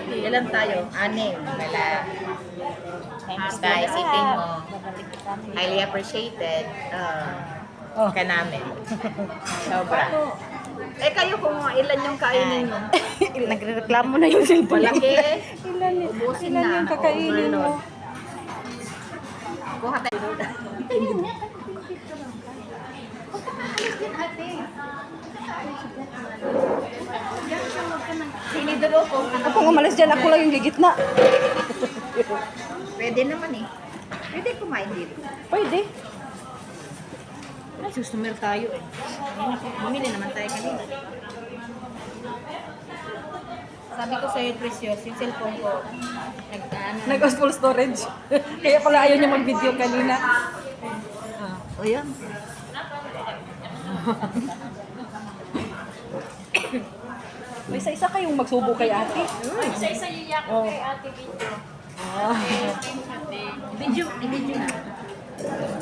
Ilan tayo? Anim. Wala. Basta isipin mo, highly appreciated ka namin. Sobra. Eh kayo kung ilan yung kainin nyo? Nagreklamo na yung cellphone. Malaki. Ilan yung kakainin mo? Kuha tayo. Sinidulo ko. Ako kung umalis dyan, ako lang yung gigit na. Pwede naman eh. Pwede kumain dito. Pwede. Ay, customer tayo eh. Bumili naman tayo kanina. Sabi ko sa'yo, Precious, yung cellphone ko, Nag-off full storage. Kaya pala ayaw niya mag-video kanina. O yan. May isa-isa kayong magsubo kay ate. Isa-isa yiyak ko kay Ate Video. Video na.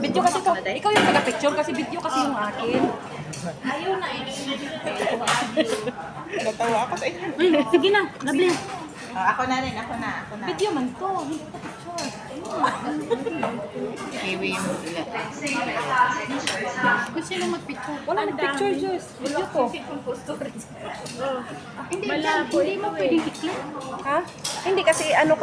Video kasi ko. Ikaw yung taga-picture kasi video kasi yung akin. Ayaw na eh. Natawa ako sa inyo. Sige na, lovely. Ako na rin, ako na. Video man to, hindi ko picture. Kiwi mo sila. Kung sino magpicture. Wala nag-picture, Joyce. Video ko. Hindi mo pwedeng i-click. Ha? Hindi kasi ano